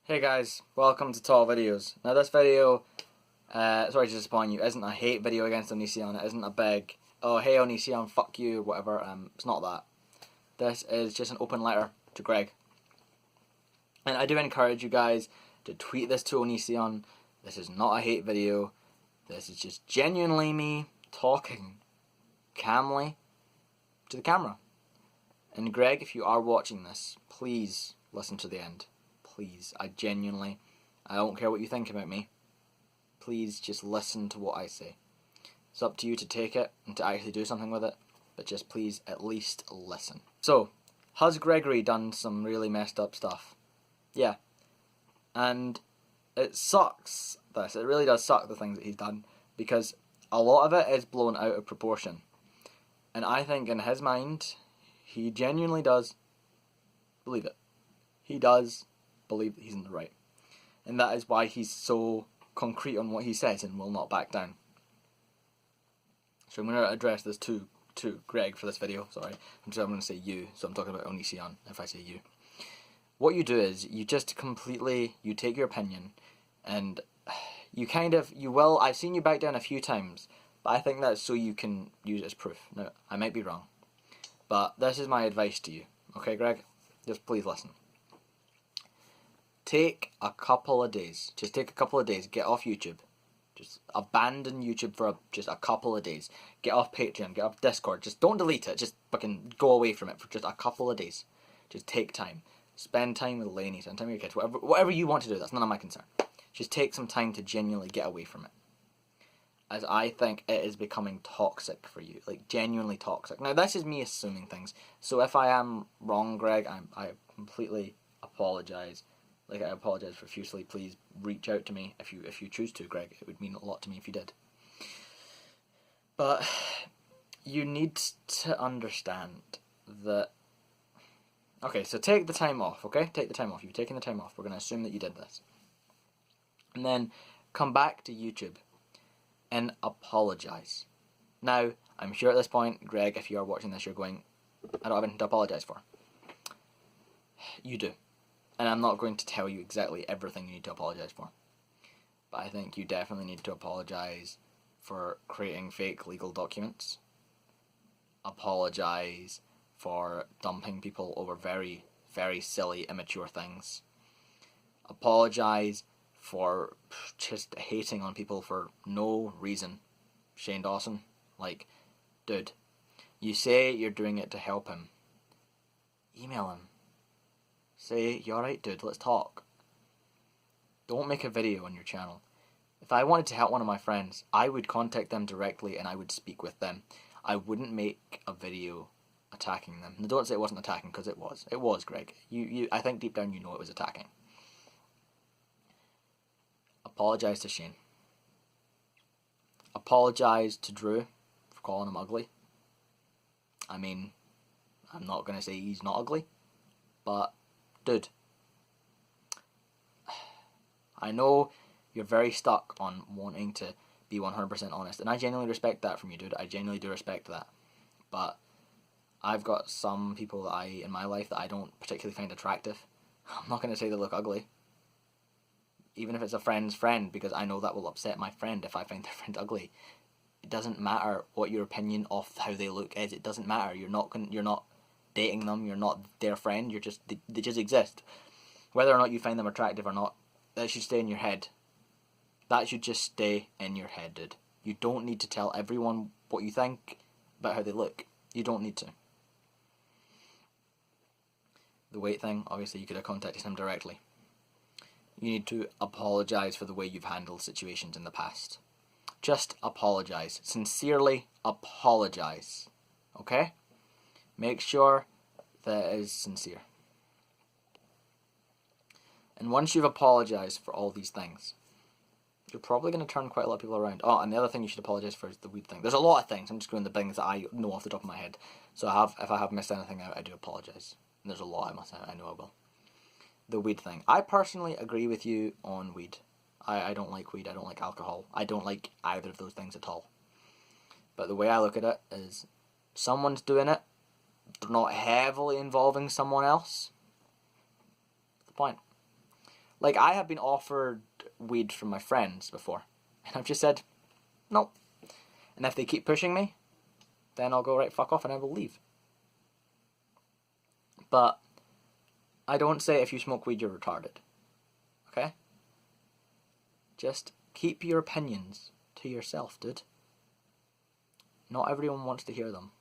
Hey guys, welcome to Tall Videos. Now this video, sorry to disappoint you, isn't a hate video against Onision. It isn't a big, oh hey Onision, fuck you, whatever. It's not that. This is just an open letter to Greg. And I do encourage you guys to tweet this to Onision. This is not a hate video. This is just genuinely me talking calmly to the camera. And Greg, if you are watching this, please listen to the end. Please, I don't care what you think about me. Please just listen to what I say. It's up to you to take it and to actually do something with it, but just please at least listen. So, has Gregory done some really messed up stuff? Yeah. And it sucks, this. It really does suck, the things that he's done, because a lot of it is blown out of proportion. And I think in his mind, he genuinely does believe it. He does believe that he's in the right. And that is why he's so concrete on what he says and will not back down. So I'm going to address this to Greg for this video. Sorry, I'm going to say you, so I'm talking about Onision if I say you. What you do is you just completely, you take your opinion and I've seen you back down a few times, but I think that's so you can use it as proof. Now, I might be wrong, but this is my advice to you. Okay, Greg? Just please listen. Take a couple of days. Just take a couple of days. Get off YouTube. Just abandon YouTube for just a couple of days. Get off Patreon. Get off Discord. Just don't delete it. Just fucking go away from it for just a couple of days. Just take time. Spend time with Lainey. Spend time with your kids. Whatever you want to do. That's none of my concern. Just take some time to genuinely get away from it. As I think it is becoming toxic for you. Like, genuinely toxic. Now, this is me assuming things. So if I am wrong, Greg, I completely apologise. Like, I apologise profusely. Please reach out to me if you choose to, Greg. It would mean a lot to me if you did. But you need to understand that. Okay, so take the time off. Okay, take the time off. You've taken the time off. We're going to assume that you did this, and then come back to YouTube and apologise. Now, I'm sure at this point, Greg, if you are watching this, you're going, I don't have anything to apologise for. You do. And I'm not going to tell you exactly everything you need to apologise for. But I think you definitely need to apologise for creating fake legal documents. Apologise for dumping people over very, very silly, immature things. Apologise for just hating on people for no reason. Shane Dawson, like, dude, you say you're doing it to help him. Email him. Say, you alright dude, let's talk. Don't make a video on your channel. If I wanted to help one of my friends, I would contact them directly and I would speak with them. I wouldn't make a video attacking them. Now, don't say it wasn't attacking, because it was. It was, Greg. I think deep down you know it was attacking. Apologise to Shane. Apologise to Drew for calling him ugly. I mean, I'm not going to say he's not ugly, but dude, I know you're very stuck on wanting to be 100% honest, and I genuinely respect that from you, dude. I genuinely do respect that. But I've got some people in my life that I don't particularly find attractive. I'm not going to say they look ugly, even if it's a friend's friend, because I know that will upset my friend if I find their friend ugly. It doesn't matter what your opinion of how they look is. It doesn't matter. You're not dating them, you're not their friend, they just exist. Whether or not you find them attractive or not, that should stay in your head. That should just stay in your head, dude. You don't need to tell everyone what you think about how they look. You don't need to. The weight thing, obviously you could have contacted him directly. You need to apologise for the way you've handled situations in the past. Just apologise. Sincerely apologise. Okay? Make sure that it is sincere. And once you've apologised for all these things, you're probably going to turn quite a lot of people around. Oh, and the other thing you should apologise for is the weed thing. There's a lot of things. I'm just going to the things that I know off the top of my head. So if I have missed anything out, I do apologise. And there's a lot I must say. I know I will. The weed thing. I personally agree with you on weed. I don't like weed. I don't like alcohol. I don't like either of those things at all. But the way I look at it is, someone's doing it, they're not heavily involving someone else. What's the point? Like, I have been offered weed from my friends before, and I've just said, no. And if they keep pushing me, then I'll go, right, fuck off, and I will leave. But I don't say if you smoke weed, you're retarded. Okay? Just keep your opinions to yourself, dude. Not everyone wants to hear them.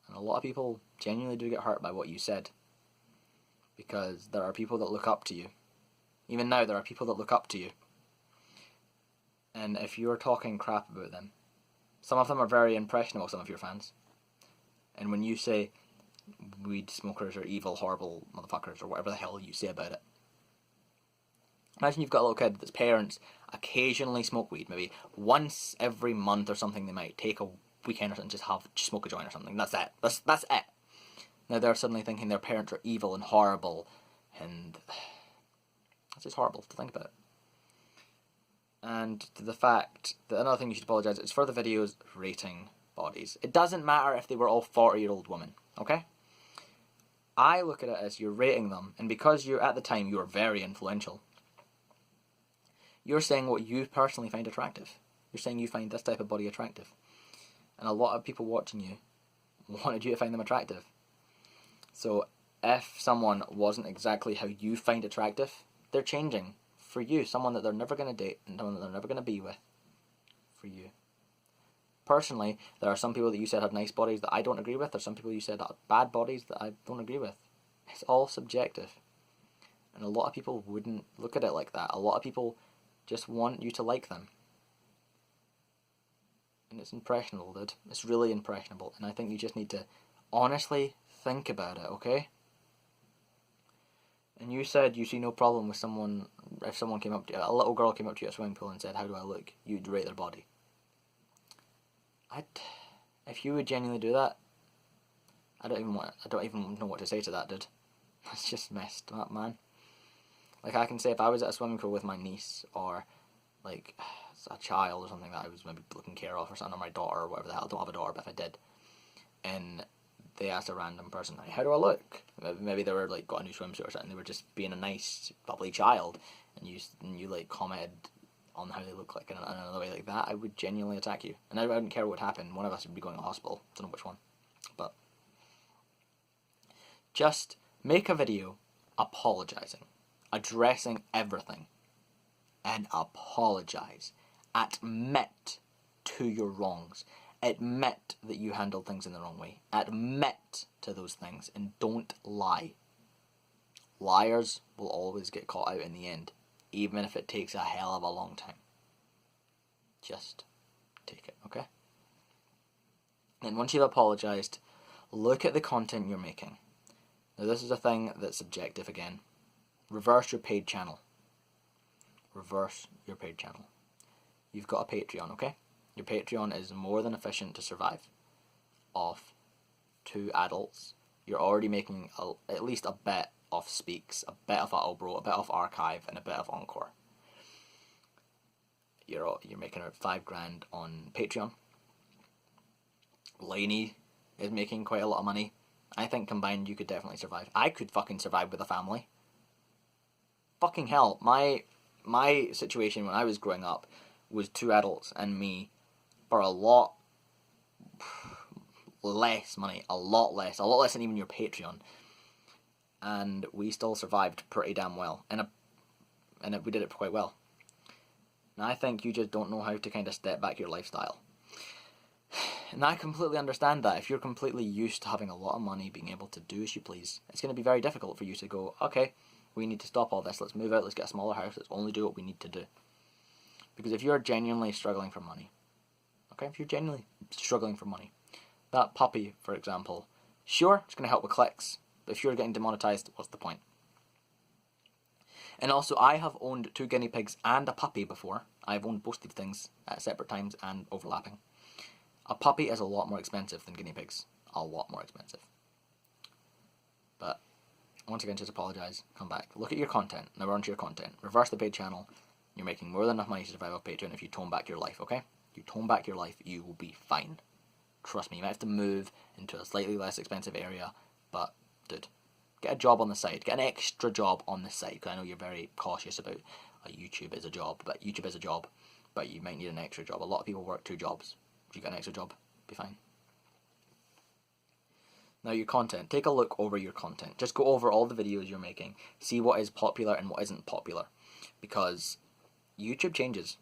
And a lot of people genuinely do get hurt by what you said. Because there are people that look up to you. Even now, there are people that look up to you. And if you're talking crap about them, some of them are very impressionable, some of your fans. And when you say weed smokers are evil, horrible motherfuckers, or whatever the hell you say about it. Imagine you've got a little kid that's parents occasionally smoke weed, maybe once every month or something. They might take a weekend or something, just smoke a joint or something. That's it. That's it. Now they're suddenly thinking their parents are evil and horrible, and it's just horrible to think about. And to the fact that another thing you should apologise is for the videos rating bodies. It doesn't matter if they were all 40-year-old women, okay? I look at it as you're rating them, and because you're at the time you were very influential, you're saying what you personally find attractive. You're saying you find this type of body attractive. And a lot of people watching you wanted you to find them attractive. So if someone wasn't exactly how you find attractive, they're changing for you. Someone that they're never going to date and someone that they're never going to be with. For you. Personally, there are some people that you said had nice bodies that I don't agree with. There's some people you said had bad bodies that I don't agree with. It's all subjective. And a lot of people wouldn't look at it like that. A lot of people just want you to like them. And it's impressionable, dude. It's really impressionable. And I think you just need to honestly think about it, okay? And you said you see no problem with someone, if someone came up to you, a little girl came up to you at a swimming pool and said, how do I look? You'd rate their body. If you would genuinely do that, I don't even know what to say to that, dude. That's just messed up, man. Like, I can say if I was at a swimming pool with my niece, or like a child or something that I was maybe looking care of, or something, or my daughter, or whatever the hell. I don't have a daughter, but if I did, and they asked a random person, like, how do I look? Maybe they were like got a new swimsuit or something. They were just being a nice, bubbly child, and you like commented on how they look like in another way like that. I would genuinely attack you, and I wouldn't care what would happen. One of us would be going to hospital. I don't know which one, but just make a video apologizing, addressing everything, and apologize. Admit to your wrongs. Admit that you handled things in the wrong way. Admit to those things and don't lie. Liars will always get caught out in the end, even if it takes a hell of a long time. Just take it, okay? And once you've apologized, look at the content you're making. Now this is a thing that's subjective again. Reverse your paid channel. Reverse your paid channel. You've got a Patreon, okay? Your Patreon is more than efficient to survive off 2 adults. You're already making at least a bit off Speaks, a bit off Attlebro, a bit off Archive, and a bit of Encore. You're making about $5,000 on Patreon. Lainey is making quite a lot of money. I think combined you could definitely survive. I could fucking survive with a family. Fucking hell, my situation when I was growing up was 2 adults and me for a lot less money, a lot less than even your Patreon, and we still survived pretty damn well, and we did it quite well. And I think you just don't know how to kind of step back your lifestyle. And I completely understand that. If you're completely used to having a lot of money, being able to do as you please, it's going to be very difficult for you to go, okay, we need to stop all this, let's move out, let's get a smaller house, let's only do what we need to do. Because if you're genuinely struggling for money, okay, if you're genuinely struggling for money, that puppy, for example, sure, it's going to help with clicks, but if you're getting demonetized, what's the point? And also, I have owned 2 guinea pigs and a puppy before. I've owned both these things at separate times and overlapping. A puppy is a lot more expensive than guinea pigs. A lot more expensive. But, once again, just apologise, come back. Look at your content. Now we're onto your content. Reverse the paid channel. You're making more than enough money to survive off Patreon if you tone back your life, okay? You tone back your life, you will be fine. Trust me, you might have to move into a slightly less expensive area, but, dude, Get a job on the side. Get an extra job on the side. Because I know you're very cautious about YouTube is a job, but you might need an extra job. A lot of people work 2 jobs. If you get an extra job, be fine. Now your content. Take a look over your content. Just go over all the videos you're making. See what is popular and what isn't popular. Because YouTube changes.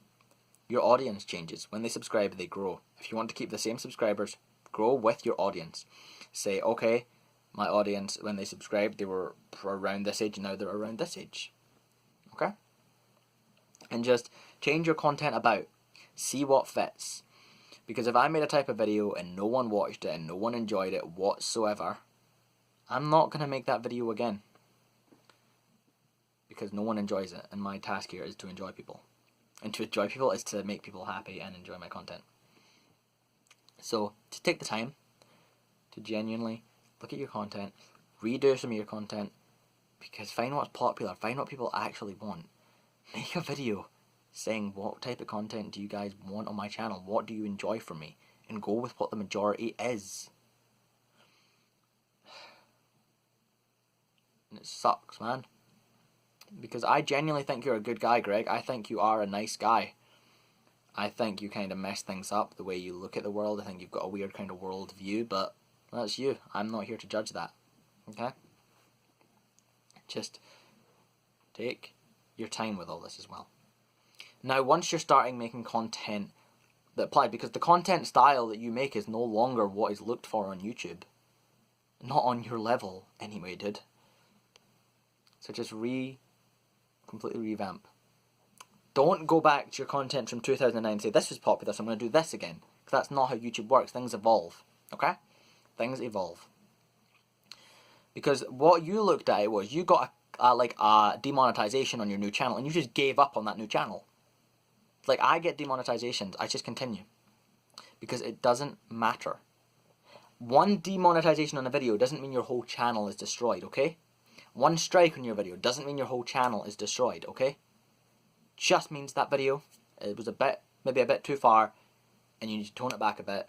Your audience changes. When they subscribe, they grow. If you want to keep the same subscribers, grow with your audience. Say, okay, my audience, when they subscribed, they were around this age, now they're around this age. Okay? And just change your content about. See what fits. Because if I made a type of video and no one watched it and no one enjoyed it whatsoever, I'm not going to make that video again. Because no one enjoys it, and my task here is to enjoy people. And to enjoy people is to make people happy and enjoy my content. So, to take the time to genuinely look at your content, redo some of your content, because find what's popular, find what people actually want. Make a video saying what type of content do you guys want on my channel, what do you enjoy from me, and go with what the majority is. And it sucks, man. Because I genuinely think you're a good guy, Greg. I think you are a nice guy. I think you kind of mess things up the way you look at the world. I think you've got a weird kind of world view, but that's you. I'm not here to judge that. Okay? Just take your time with all this as well. Now, once you're starting making content that applies, because the content style that you make is no longer what is looked for on YouTube. Not on your level, anyway, dude. So just completely revamp. Don't go back to your content from 2009 and say, this was popular, so I'm going to do this again. Because that's not how YouTube works. Things evolve. Okay? Things evolve. Because what you looked at was, you got a demonetization on your new channel, and you just gave up on that new channel. Like, I get demonetizations, I just continue. Because it doesn't matter. One demonetization on a video doesn't mean your whole channel is destroyed, okay? One strike on your video doesn't mean your whole channel is destroyed, okay? Just means that video, it was maybe a bit too far, and you need to tone it back a bit,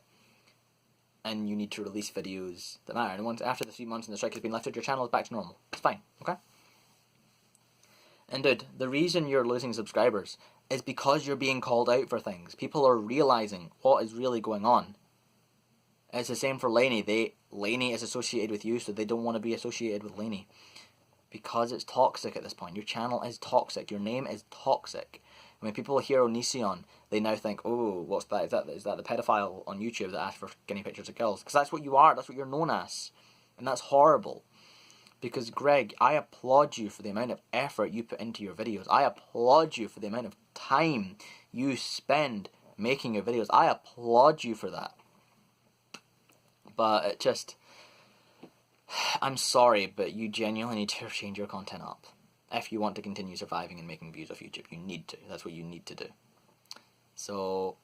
and you need to release videos that matter. And once after the 3 months and the strike has been lifted, your channel is back to normal. It's fine, okay? And dude, the reason you're losing subscribers is because you're being called out for things. People are realizing what is really going on. It's the same for Lainey. Lainey is associated with you, so they don't want to be associated with Lainey. Because it's toxic at this point. Your channel is toxic. Your name is toxic. When people hear Onision, they now think, oh, what's that? Is that the pedophile on YouTube that asked for skinny pictures of girls? Because that's what you are. That's what you're known as. And that's horrible. Because, Greg, I applaud you for the amount of effort you put into your videos. I applaud you for the amount of time you spend making your videos. I applaud you for that. But it just... I'm sorry, but you genuinely need to change your content up. If you want to continue surviving and making views off YouTube, you need to. That's what you need to do. So,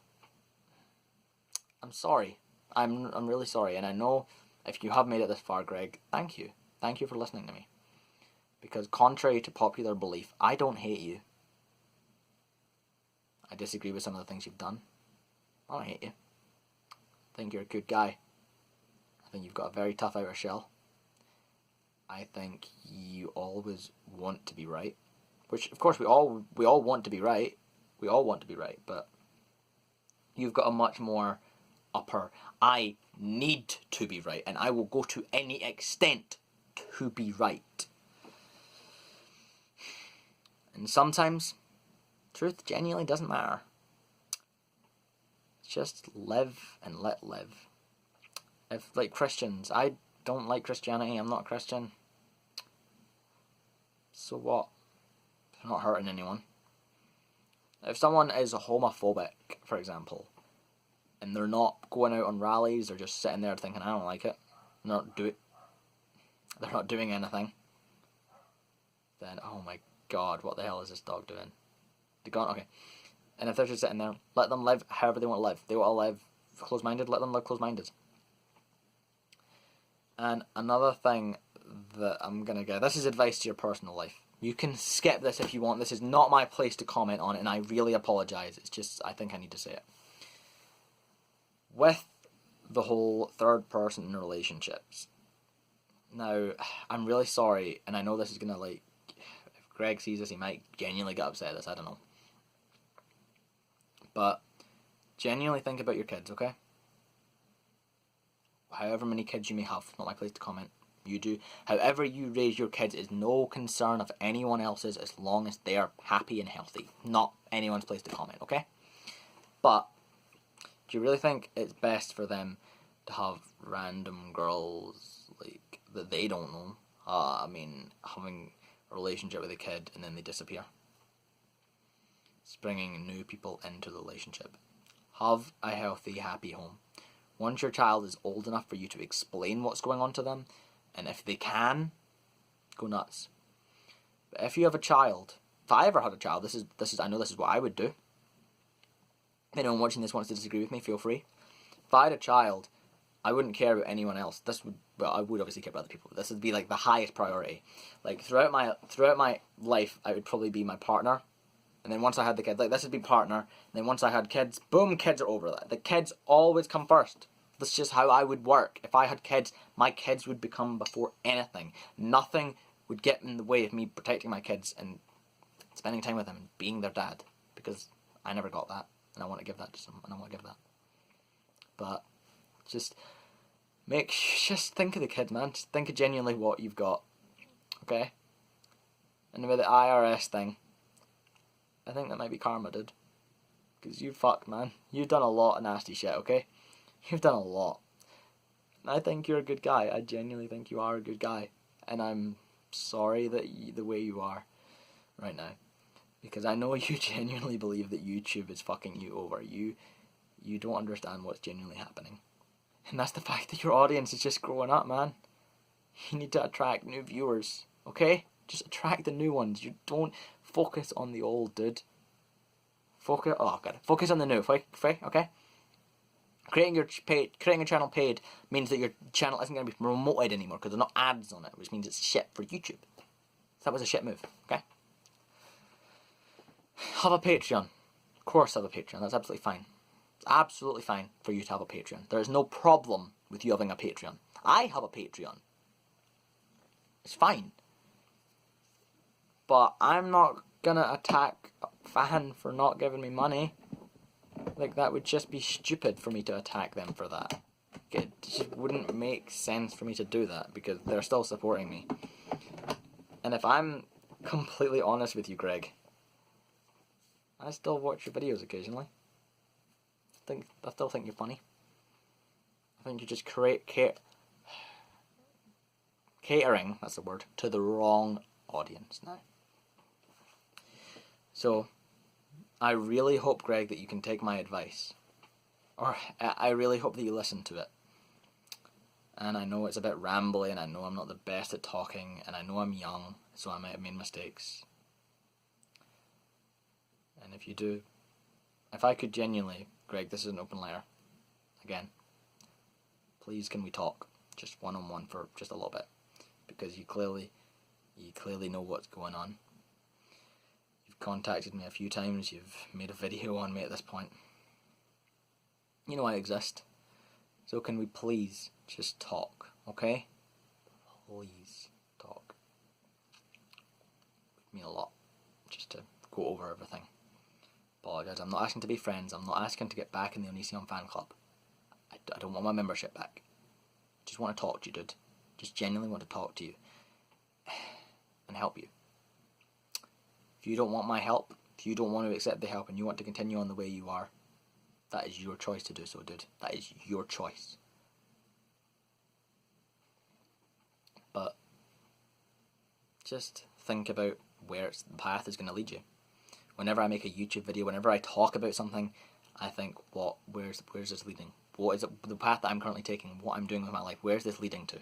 I'm sorry. I'm really sorry. And I know if you have made it this far, Greg, thank you. Thank you for listening to me. Because contrary to popular belief, I don't hate you. I disagree with some of the things you've done. I don't hate you. I think you're a good guy. I think you've got a very tough outer shell. I think you always want to be right. Which, of course, we all want to be right. We all want to be right, but you've got a much more upper, I need to be right, and I will go to any extent to be right. And sometimes, truth genuinely doesn't matter. Just live and let live. If, like Christians, I don't like Christianity, I'm not a Christian. So what? It's not hurting anyone. If someone is homophobic, for example, and they're not going out on rallies, they're just sitting there thinking, I don't like it, they're not doing anything, then, oh my god, what the hell is this dog doing? They're gone, okay. And if they're just sitting there, let them live however they want to live. They want to live close-minded, let them live close-minded. And another thing that I'm going to give, this is advice to your personal life. You can skip this if you want. This is not my place to comment on it, and I really apologise. It's just, I think I need to say it. With the whole third person relationships, Now, I'm really sorry, and I know this is gonna, like, if Greg sees this, he might genuinely get upset at this, I don't know. But, genuinely think about your kids, okay? However many kids you may have, not my place to comment. You do. However you raise your kids is no concern of anyone else's as long as they are happy and healthy. Not anyone's place to comment, okay? But, do you really think it's best for them to have random girls, like, that they don't know? I mean, having a relationship with a kid and then they disappear. It's bringing new people into the relationship. Have a healthy, happy home. Once your child is old enough for you to explain what's going on to them, and if they can, go nuts. But if you have a child, if I ever had a child, this is I know this is what I would do. If anyone watching this wants to disagree with me, feel free. If I had a child, I wouldn't care about anyone else. I would obviously care about other people, but this would be like the highest priority. Like throughout my life, I would probably be my partner, and then once I had the kids, like this would be partner, and then once I had kids, boom, kids are over that. The kids always come first. That's just how I would work. If I had kids, my kids would become before anything. Nothing would get in the way of me protecting my kids and spending time with them and being their dad, because I never got that, and I want to give that to someone, and I want to give that. But just think of the kid, man. Just think of genuinely what you've got, okay? And with the IRS thing, I think that might be karma, dude. Because you fucked, man. You've done a lot of nasty shit, okay? You've done a lot. And I think you're a good guy. I genuinely think you are a good guy. And I'm sorry that the way you are right now. Because I know you genuinely believe that YouTube is fucking you over. You don't understand what's genuinely happening. And that's the fact that your audience is just growing up, man. You need to attract new viewers, okay? Just attract the new ones. You don't focus on the old, dude. Focus on the new, okay? Creating your channel paid means that your channel isn't going to be promoted anymore because there's no ads on it, which means it's shit for YouTube. So that was a shit move, okay? Have a Patreon. Of course have a Patreon. That's absolutely fine. It's absolutely fine for you to have a Patreon. There is no problem with you having a Patreon. I have a Patreon. It's fine. But I'm not gonna attack a fan for not giving me money. Like, that would just be stupid for me to attack them for that. It just wouldn't make sense for me to do that because they're still supporting me. And if I'm completely honest with you, Greg, I still watch your videos occasionally. I still think you're funny. I think you just catering, that's the word, to the wrong audience now. So, I really hope, Greg, that you can take my advice. Or, I really hope that you listen to it. And I know it's a bit rambly, and I know I'm not the best at talking, and I know I'm young, so I might have made mistakes. And if you do, if I could genuinely, Greg, this is an open letter, again, please can we talk, just one-on-one for just a little bit, because you clearly know what's going on. You've contacted me a few times, you've made a video on me at this point. You know I exist, so can we please just talk, okay? Please talk. It would mean a lot, just to go over everything. Apologise, I'm not asking to be friends, I'm not asking to get back in the Onision fan club. I don't want my membership back. Just want to talk to you, dude. Just genuinely want to talk to you. And help you. If you don't want my help, if you don't want to accept the help and you want to continue on the way you are, that is your choice to do so, dude. That is your choice. But just think about where the path is going to lead you. Whenever I make a YouTube video, whenever I talk about something, I think, where's this leading? What is it, the path that I'm currently taking, what I'm doing with my life, where's this leading to?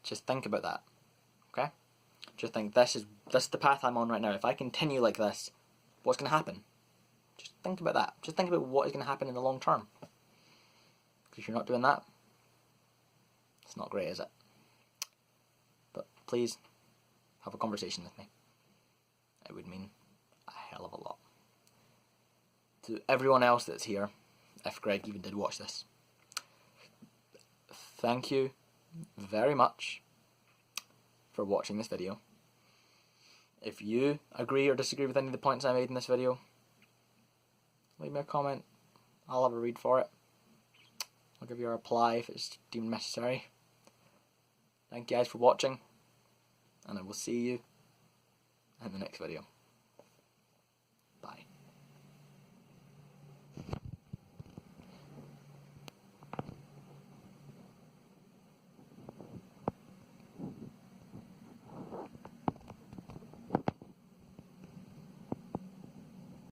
Just think about that, okay? Just think, this is the path I'm on right now. If I continue like this, what's going to happen? Just think about that. Just think about what is going to happen in the long term. Because if you're not doing that, it's not great, is it? But please, have a conversation with me. It would mean a hell of a lot. To everyone else that's here, if Greg even did watch this, thank you very much for watching this video. If you agree or disagree with any of the points I made in this video, leave me a comment. I'll have a read for it. I'll give you a reply if it's deemed necessary. Thank you guys for watching, and I will see you in the next video. Bye.